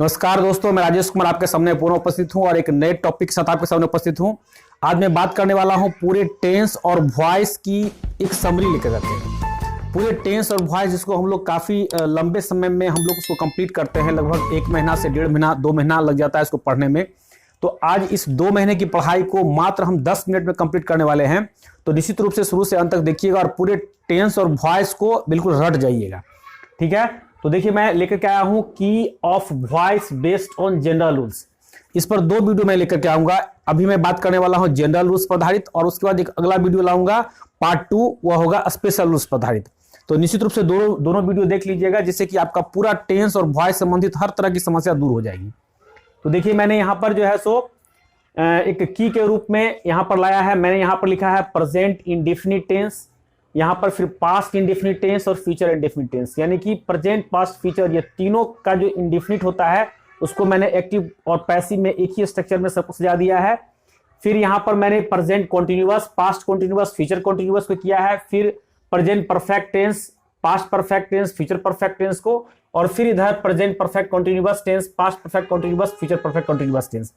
नमस्कार दोस्तों, मैं राजेश कुमार आपके सामने पुनः उपस्थित हूं और एक नए टॉपिक के साथ आपके सामने उपस्थित हूं। आज मैं बात करने वाला हूं पूरे टेंस और वॉइस की एक समरी लेकर आते हैं। पूरे टेंस और वॉइस जिसको हम लोग काफ़ी लंबे समय में हम लोग उसको कंप्लीट करते हैं, लगभग 1 महीना से 1.5 महीना 2 महीना लग जाता है इसको पढ़ने में। तो आज इस 2 महीने की पढ़ाई को मात्र हम 10 मिनट में कंप्लीट करने वाले हैं। तो निश्चित रूप से शुरू से अंत तक देखिएगा और पूरे टेंस और वॉइस को बिल्कुल रट जाइएगा, ठीक है। तो देखिए मैं लेकर के आया हूं की of voice based on general rules. इस पर 2 वीडियो मैं लेकर के आऊंगा। अभी मैं बात करने वाला हूं जनरल रूल्स पर आधारित, और उसके बाद एक अगला वीडियो लाऊंगा पार्ट 2, वह होगा स्पेशल रूल्स पर आधारित। तो निश्चित रूप से दोनों वीडियो देख लीजिएगा, जिससे कि आपका पूरा टेंस और वॉइस संबंधित हर तरह की समस्या दूर हो जाएगी। तो देखिए मैंने यहाँ पर जो है सो एक की के रूप में यहाँ पर लाया है। मैंने यहाँ पर लिखा है प्रेजेंट इंडेफिनिट टेंस, यहाँ पर फिर पास्ट इंडेफिनिट टेंस और फ्यूचर इंडेफिनिट टेंस, यानी कि प्रेजेंट, पास्ट, फ्यूचर, ये तीनों का जो इंडेफिनिट होता है उसको मैंने एक्टिव और पैसिव में एक ही स्ट्रक्चर में सबको सजा दिया है। फिर यहाँ पर मैंने present continuous, past continuous, future continuous को किया है। फिर present perfect tense, past perfect tense, future perfect tense को, और फिर इधर present perfect continuous tense, past perfect continuous, future perfect continuous tense,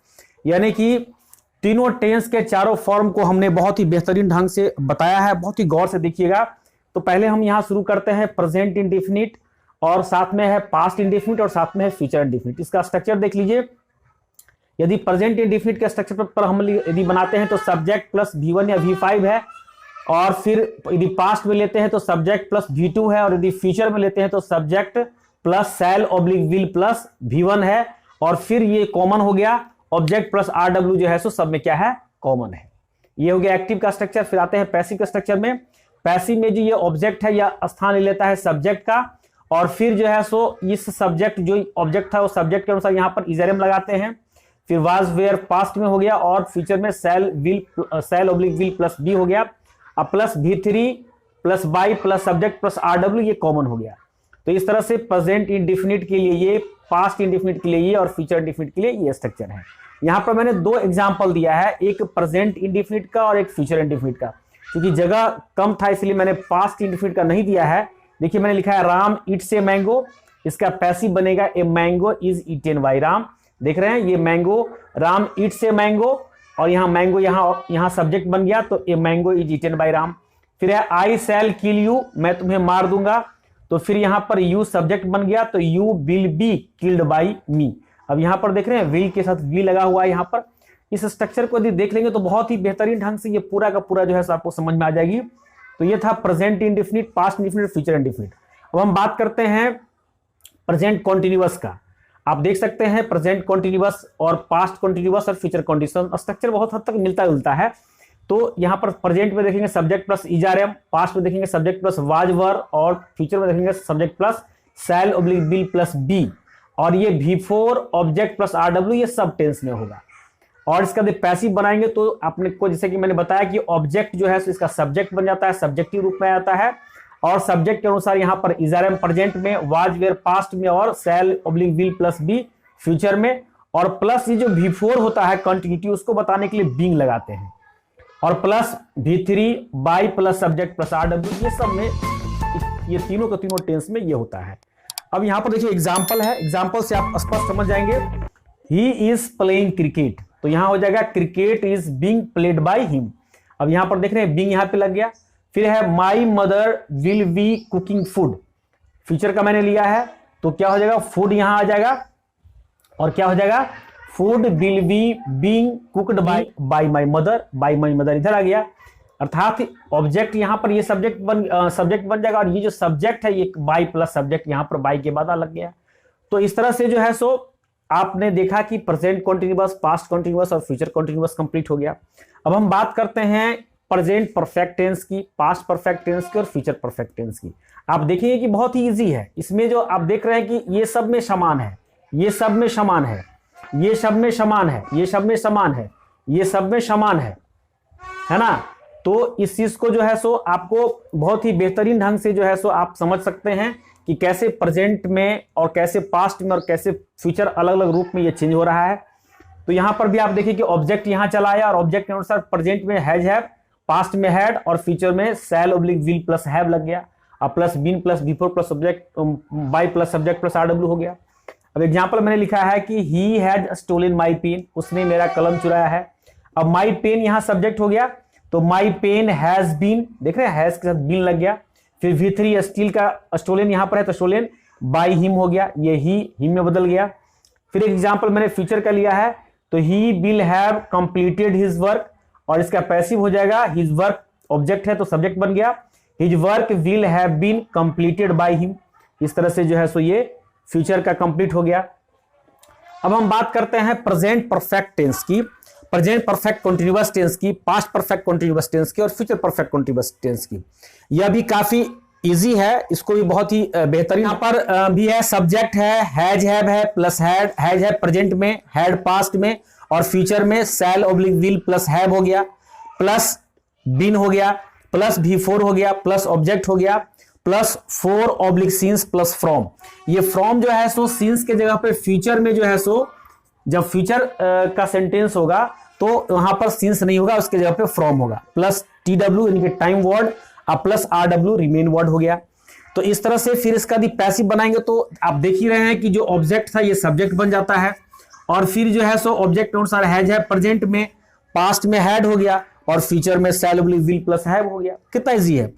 यानी कि तीनों टेंस के चारों फॉर्म को हमने बहुत ही बेहतरीन ढंग से बताया है। बहुत ही गौर से देखिएगा। तो पहले हम यहां शुरू करते हैं प्रेजेंट इंडेफिनिट, और साथ में है पास्ट इंडेफिनिट, और साथ में है फ्यूचर इंडेफिनिट। इसका स्ट्रक्चर देख लीजिए। यदि प्रेजेंट इंडेफिनिट के स्ट्रक्चर पर हम यदि बनाते हैं तो सब्जेक्ट प्लस V1 या V5 है, और फिर यदि पास्ट में लेते हैं तो सब्जेक्ट प्लस V2 है, और यदि फ्यूचर में लेते हैं तो subject plus shall oblique will plus V1 है, और फिर ये कॉमन हो गया ऑब्जेक्ट प्लस RW जो है सो सब में क्या है, कॉमन है। ये हो गया एक्टिव का स्ट्रक्चर। फिर आते हैं पैसिव का स्ट्रक्चर में। पैसिव में जो ये ऑब्जेक्ट है या स्थान ले लेता है सब्जेक्ट का, और फिर जो है सो इस सब्जेक्ट जो ऑब्जेक्ट था वो सब्जेक्ट के अनुसार यहाँ पर इजरम लगाते हैं। फिर वाज वेयर पास्ट में हो गया, और फ्यूचर में shall oblique will plus B हो गया, अब plus V3 plus by plus subject plus RW ये कॉमन हो गया। तो इस तरह से प्रेजेंट इंडेफिनिट के लिए ये, पास्ट इंडेफिनिट के लिए ये, और फ्यूचर इंडेफिनिट के लिए ये स्ट्रक्चर है। यहां पर मैंने 2 एग्जांपल दिया है, एक प्रेजेंट इंडेफिनिट का और एक फ्यूचर इंडेफिनिट का। क्योंकि जगह कम था इसलिए मैंने पास्ट इंडेफिनिट का नहीं दिया है। देखिए मैंने लिखा है राम ईट्स ए मैंगो, इसका पैसिव बनेगा a mango is eaten by Ram. देख रहे हैं ये mango, Ram eats a mango, और यहाँ मैंगो यहाँ सब्जेक्ट बन गया, तो a mango is eaten by Ram. फिर है आई शैल किल यू, मैं तुम्हें मार दूंगा, तो फिर यहां पर यू सब्जेक्ट बन गया, तो you will be killed by me. अब यहां पर देख रहे हैं विल के साथ वी लगा हुआ है। यहां पर इस स्ट्रक्चर को यदि देख लेंगे तो बहुत ही बेहतरीन ढंग से ये पूरा का पूरा जो है आपको समझ में आ जाएगी। तो ये था present indefinite, past indefinite, future indefinite. अब हम बात करते हैं प्रेजेंट कॉन्टिन्यूअस का। आप देख सकते हैं प्रेजेंट कॉन्टिन्यूअस और पास्ट कॉन्टिन्यूअस और फ्यूचर कॉन्टिन्यूअस स्ट्रक्चर बहुत हद तक मिलता जुलता है। तो यहां पर प्रेजेंट में देखेंगे सब्जेक्ट प्लस इजरम, पास्ट में देखेंगे सब्जेक्ट प्लस वाज वर, और फ्यूचर में देखेंगे subject plus shall oblique will plus be, और ये V4 ऑब्जेक्ट प्लस RW ये सब टेंस में होगा। और इसका यदि पैसिव बनाएंगे तो आपने को, जैसे कि मैंने बताया कि ऑब्जेक्ट जो है इसका सब्जेक्ट बन जाता है, सब्जेक्टिव रूप में आता है, और सब्जेक्ट के अनुसार यहां पर इजरम प्रेजेंट में, वाज वेयर पास्ट में, और shall oblique will plus be future में, और प्लस ये जो V4 होता है कंटिन्यूटी उसको बताने के लिए बीइंग लगाते हैं, और plus V3 by plus subject plus RW, ये सब में ये तीनों के तीनों टेंस में ये होता है। अब यहां पर देखिए एग्जांपल है, एग्जांपल से आप स्पष्ट समझ जाएंगे। ही इज प्लेइंग क्रिकेट, तो यहां हो जाएगा cricket is being played by him. अब यहां पर देख रहे हैं बीइंग यहां पे लग गया। फिर है my mother will be cooking food, future का मैंने लिया है, तो क्या हो जाएगा फूड यहां आ जाएगा, और क्या हो जाएगा food will be being cooked bye my mother, bye my mother इधर आ गया। अर्थात ऑब्जेक्ट यहां पर ये सब्जेक्ट बन जाएगा, और ये जो सब्जेक्ट है ये बाई प्लस सब्जेक्ट यहां पर बाई के बाद लग गया। तो इस तरह से जो है सो आपने देखा कि प्रेजेंट कॉन्टिन्यूअस, पास्ट कॉन्टिन्यूअस और फ्यूचर कॉन्टिन्यूअस कंप्लीट हो गया। अब हम बात करते हैं प्रेजेंट परफेक्ट टेंस की, पास्ट परफेक्ट टेंस की और फ्यूचर परफेक्ट टेंस की। आप देखेंगे कि बहुत ही ईजी है। इसमें जो आप देख रहे हैं कि ये सब में समान है, ये सब में समान है, ये सब में समान है, ये सब में समान है, ये सब में समान है ना। तो इस चीज को जो है सो आपको बहुत ही बेहतरीन ढंग से जो है सो आप समझ सकते हैं कि कैसे प्रेजेंट में और कैसे पास्ट में और कैसे फ्यूचर अलग अलग रूप में ये चेंज हो रहा है। तो यहां पर भी आप देखिए कि ऑब्जेक्ट यहां चला आया, और ऑब्जेक्ट के अनुसार प्रेजेंट में हैज हैव, पास्ट में हैड, और फ्यूचर में shall oblique will plus have लग गया। अब plus been plus before plus subject by plus subject plus RW हो गया। अब एग्जाम्पल मैंने लिखा है कि he had stolen my pen, उसने मेरा कलम चुराया है। अब माई पेन यहां सब्जेक्ट हो गया, तो माई पेन हैज बीन, देख रहे हैं हैज के साथ बीन लग गया। फिर V3 स्टील का स्टोलन यहां पर है, तो स्टोलन बाई हिम हो गया, ये ही हिम में बदल गया। फिर एग्जाम्पल मैंने फ्यूचर का लिया है, तो he will have completed his work, और इसका पैसिव हो जाएगा, हिज वर्क ऑब्जेक्ट है तो सब्जेक्ट बन गया, his work will have been completed by him. इस तरह से जो है सो ये फ्यूचर का कंप्लीट हो गया। अब हम बात करते हैं प्रेजेंट परफेक्ट टेंस की, प्रेजेंट परफेक्ट कंटीन्यूअस टेंस की, पास्ट परफेक्ट कंटीन्यूअस टेंस की और फ्यूचर परफेक्ट कंटीन्यूअस टेंस की। यह भी काफी इजी है, इसको भी बहुत ही बेहतरीन यहाँ पर भी है। सब्जेक्ट है, हैज हैव है प्लस हैड, हैज है प्रेजेंट में, हैड पास्ट में, और फ्यूचर में shall oblique will plus have हो गया, प्लस बीन हो गया, प्लस V4 हो गया, प्लस ऑब्जेक्ट हो गया, plus 4 oblique scenes plus from. ये फ्रॉम जो है सो सीन्स के जगह पे फ्यूचर में जो है सो जब फ्यूचर का सेंटेंस होगा तो वहां पर सीन्स नहीं होगा, उसके जगह पे फ्रॉम होगा, प्लस TW यानी कि time word, plus RW remain word हो गया। तो इस तरह से फिर इसका भी पैसिव बनाएंगे, तो आप देख ही रहे हैं कि जो ऑब्जेक्ट था ये सब्जेक्ट बन जाता है, और फिर जो है सो ऑब्जेक्ट अनुसार हैज है प्रेजेंट में, पास्ट में हैड हो गया, और फ्यूचर में shall oblique will plus have हो गया। कितना इजी है।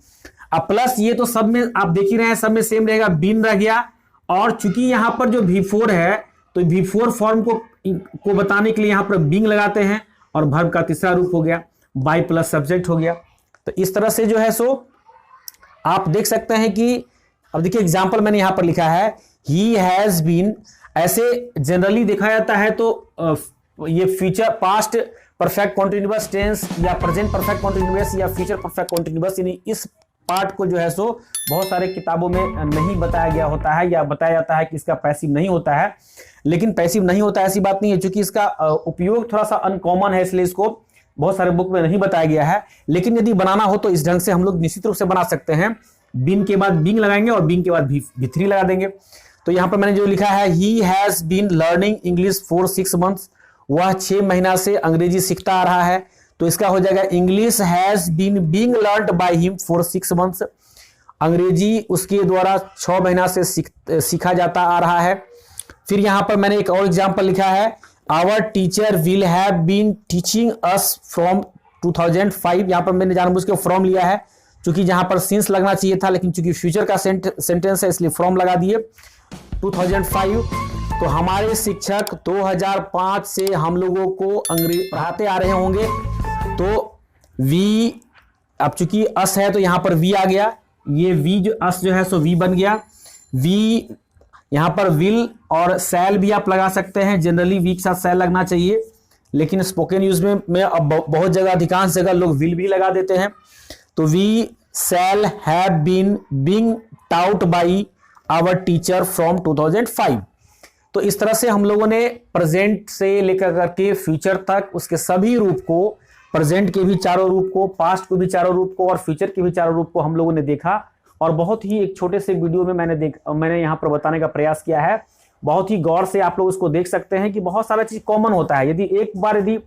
अब प्लस ये तो सब में आप देख ही रहे हैं, सब में सेम रहेगा, बीन रह गया, और चूंकि यहां पर जो V4 है तो V4 फॉर्म को बताने के लिए यहां पर बीइंग लगाते हैं, और वर्ब का तीसरा रूप हो गया, बाय प्लस सब्जेक्ट हो गया। तो इस तरह से जो है सो आप देख सकते हैं कि अब देखिए एग्जाम्पल मैंने यहां पर लिखा है, ही हैज बीन। ऐसे जनरली देखा जाता है तो ये future past perfect continuous tense या प्रेजेंट परफेक्ट कॉन्टिन्यूअस या फ्यूचर परफेक्ट कॉन्टिन्यूअस, यानी इस पार्ट को जो है सो बहुत सारे किताबों में नहीं बताया गया होता है, या बताया जाता है कि इसका पैसिव नहीं होता है। लेकिन पैसिव नहीं होता है ऐसी बात नहीं है, क्योंकि इसका उपयोग थोड़ा सा अनकॉमन है, इसलिए इसको बहुत सारे बुक में नहीं बताया गया है। लेकिन यदि बनाना हो तो इस ढंग से हम लोग निश्चित रूप से बना सकते हैं। बीन के बाद बीइंग लगाएंगे और बीइंग के बाद V3 लगा देंगे। तो यहाँ पर मैंने जो लिखा है, he has been learning English for 6 months, वह 6 महीना से अंग्रेजी सीखता आ रहा है। तो इसका हो जाएगा English has been being learned by him for 6 months, अंग्रेजी उसके द्वारा 6 महीना से सीखा जाता आ रहा है। फिर यहाँ पर मैंने एक और एग्जाम्पल लिखा है, our teacher will have been teaching us from 2005। यहाँ पर मैंने जानबूझ के फ्रॉम लिया है, क्योंकि जहां पर सिंस लगना चाहिए था, लेकिन चूंकि फ्यूचर का सेंटेंस है इसलिए फ्रॉम लगा दिए। 2005, तो हमारे शिक्षक 2005 से हम लोगों को अंग्रेजी पढ़ाते आ रहे होंगे। तो वी, अब चूंकि अस है तो यहां पर वी आ गया, ये वी जो अस जो है सो वी बन गया। वी यहां पर विल और सैल भी आप लगा सकते हैं, जनरली वी के साथ सैल लगना चाहिए, लेकिन स्पोकन यूज में अब बहुत जगह, अधिकांश जगह लोग विल भी लगा देते हैं। तो we shall have been being taught by our teacher from 2005। तो इस तरह से हम लोगों ने प्रेजेंट से लेकर करके फ्यूचर तक उसके सभी रूप को, प्रेजेंट के भी चारों रूप को, पास्ट को भी चारों रूप को और फ्यूचर के भी चारों रूप को हम लोगों ने देखा। और बहुत ही एक छोटे से वीडियो में मैंने यहाँ पर बताने का प्रयास किया है। बहुत ही गौर से आप लोग उसको देख सकते हैं कि बहुत सारा चीज कॉमन होता है। यदि एक बार यदि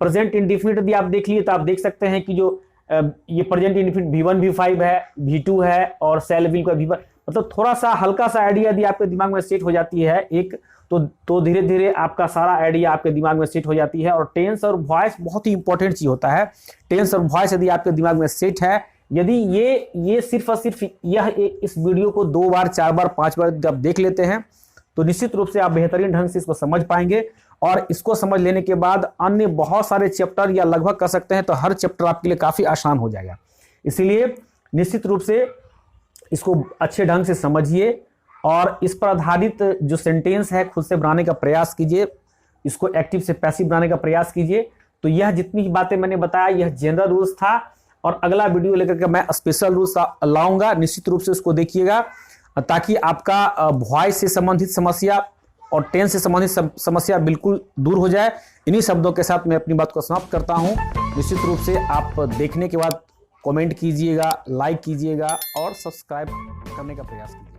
प्रेजेंट इंडिफिनिट यदि आप देख लिए तो आप देख सकते हैं कि जो ये प्रेजेंट इंडिफिनिट V1 V5 है, V2 है और शैल विल का V1, मतलब थोड़ा सा हल्का सा आइडिया यदि आपके दिमाग में सेट हो जाती है एक, तो धीरे धीरे आपका सारा आइडिया आपके दिमाग में सेट हो जाती है। और टेंस और वॉइस बहुत ही इंपॉर्टेंट चीज होता है। टेंस और वॉइस यदि आपके दिमाग में सेट है, यदि ये सिर्फ और सिर्फ यह इस वीडियो को 2 बार 4 बार 5 बार जब देख लेते हैं तो निश्चित रूप से आप बेहतरीन ढंग से इसको समझ पाएंगे। और इसको समझ लेने के बाद अन्य बहुत सारे चैप्टर या लगभग कर सकते हैं तो हर चैप्टर आपके लिए काफी आसान हो जाएगा। इसीलिए निश्चित रूप से इसको अच्छे ढंग से समझिए और इस पर आधारित जो सेंटेंस है खुद से बनाने का प्रयास कीजिए, इसको एक्टिव से पैसिव बनाने का प्रयास कीजिए। तो यह जितनी बातें मैंने बताया यह जनरल रूल्स था, और अगला वीडियो लेकर के मैं स्पेशल रूल्स लाऊंगा। निश्चित रूप से उसको देखिएगा ताकि आपका वॉइस से संबंधित समस्या और टेंस से संबंधित समस्या बिल्कुल दूर हो जाए। इन्हीं शब्दों के साथ मैं अपनी बात को समाप्त करता हूं। निश्चित रूप से आप देखने के बाद कमेंट कीजिएगा, लाइक कीजिएगा और सब्सक्राइब करने का प्रयास कीजिएगा।